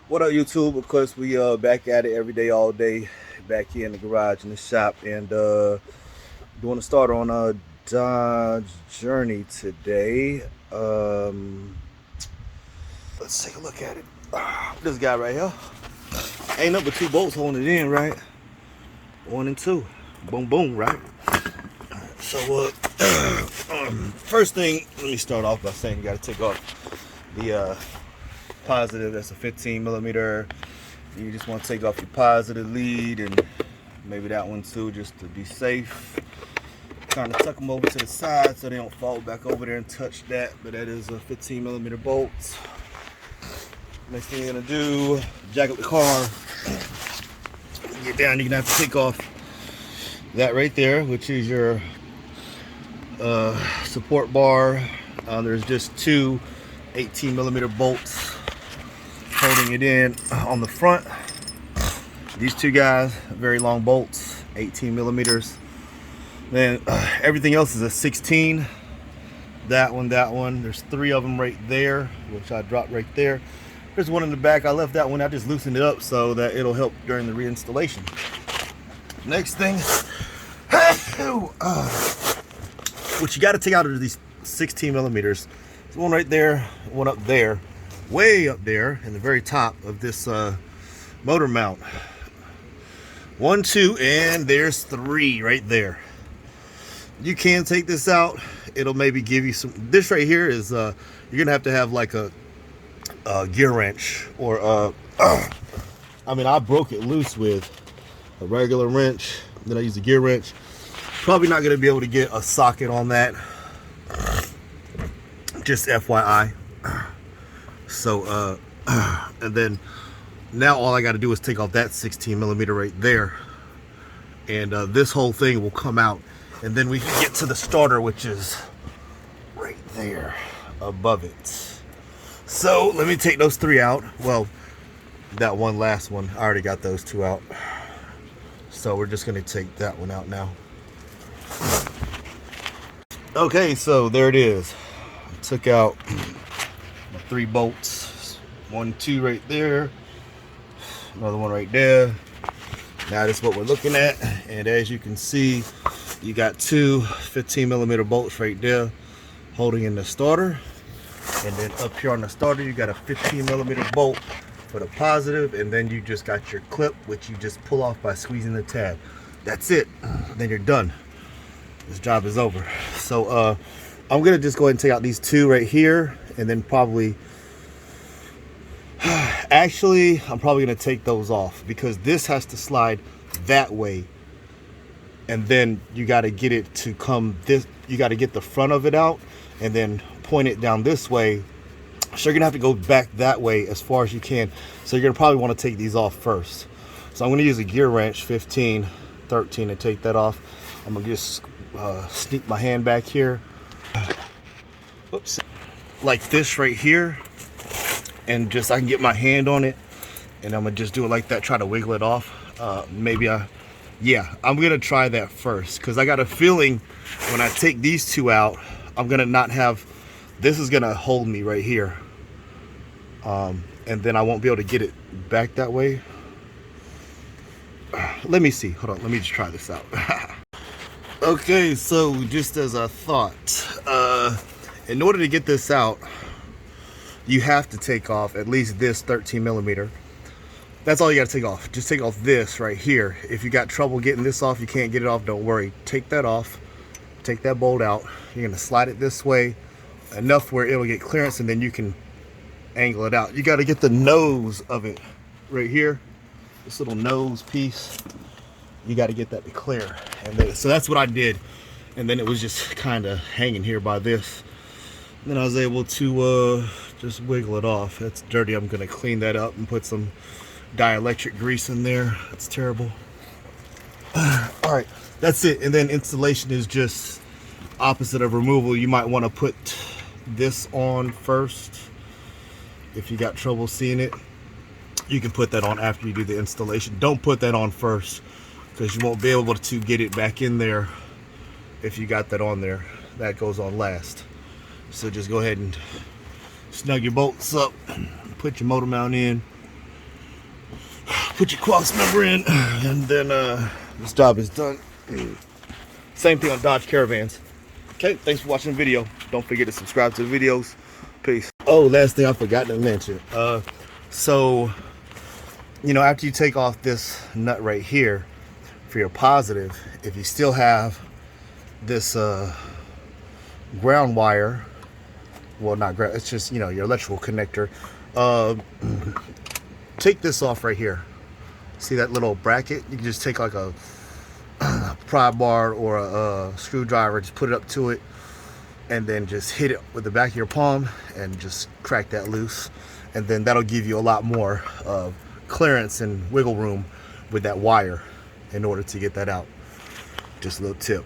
What up, YouTube? Of course, we back at it every day, all day, back here in the garage in the shop, and doing a start on a Dodge Journey today. Let's take a look at it. This guy right here ain't nothing but two bolts holding it in, right? One and two, boom, boom, right? So, first thing, let me start off by saying you got to take off the positive. That's a 15 millimeter. You just want to take off your positive lead and maybe that one too, just to be safe. Kind of tuck them over to the side so they don't fall back over there and touch that. But that is a 15 millimeter bolt. Next thing you're gonna do, jack up the car. Get down, you're gonna have to take off that right there, which is your support bar. There's just two 18 millimeter bolts holding it in on the front. These two guys, very long bolts, 18 millimeters. Then everything else is a 16. That one. There's three of them right there, which I dropped right there. There's one in the back. I left that one. I just loosened it up so that it'll help during the reinstallation. Next thing, what you got to take out of these 16 millimeters. There's one right there, one up there, way up there in the very top of this motor mount. 1, 2, and there's 3 right there. You can take this out. It'll maybe give you some. This right here is you're gonna have like a gear wrench or I mean, I broke it loose with a regular wrench. Then I used a gear wrench. Probably not gonna be able to get a socket on that. Just FYI. So and then now all I got to do is take off that 16 millimeter right there, and this whole thing will come out, and then we can get to the starter, which is right there above it. So let me take those 3 out. Well, that one last one, I already got those 2 out, so we're just going to take that one out now. Okay, so there it is. I took out 3 bolts, 1, 2 right there, another one right there. Now that's what we're looking at, and as you can see, you got 2 15 millimeter bolts right there holding in the starter, and then up here on the starter you got a 15 millimeter bolt for the positive, and then you just got your clip, which you just pull off by squeezing the tab. That's it. Then you're done. This job is over. So I'm gonna just go ahead and take out these 2 right here, and then probably actually I'm probably gonna take those off because this has to slide that way, and then you got to get it to come this. You got to get the front of it out and then point it down this way. So you're gonna have to go back that way as far as you can. So you're gonna probably want to take these off first. So I'm gonna use a gear wrench 15 13 to take that off. I'm gonna just sneak my hand back here. Oops. Like this right here, and just I can get my hand on it, and I'm gonna just do it like that, try to wiggle it off. I'm gonna try that first because I got a feeling when I take these 2 out, I'm gonna not have, this is gonna hold me right here, and then I won't be able to get it back that way. Let me see, hold on, let me just try this out. Okay, so just as I thought, in order to get this out, you have to take off at least this 13 millimeter. That's all you got to take off. Just take off this right here. If you got trouble getting this off, you can't get it off, don't worry. Take that off. Take that bolt out. You're going to slide it this way enough where it'll get clearance, and then you can angle it out. You got to get the nose of it right here. This little nose piece. You got to get that to clear. And then, so that's what I did. And then it was just kind of hanging here by this. And then I was able to just wiggle it off. That's dirty. I'm going to clean that up and put some dielectric grease in there. That's terrible. All right, that's it. And then installation is just opposite of removal. You might want to put this on first. If you got trouble seeing it, you can put that on after you do the installation. Don't put that on first because you won't be able to get it back in there if you got that on there. That goes on last. So just go ahead and snug your bolts up, put your motor mount in, put your cross member in, and then this job is done. Same thing on Dodge Caravans. Okay, thanks for watching the video. Don't forget to subscribe to the videos. Peace. Oh, last thing I forgot to mention. So, you know, after you take off this nut right here for your positive, if you still have this ground wire, well, not ground, it's just, you know, your electrical connector, take this off right here. See that little bracket? You can just take like a pry bar or a screwdriver, just put it up to it, and then just hit it with the back of your palm and just crack that loose, and then that'll give you a lot more clearance and wiggle room with that wire in order to get that out. Just a little tip.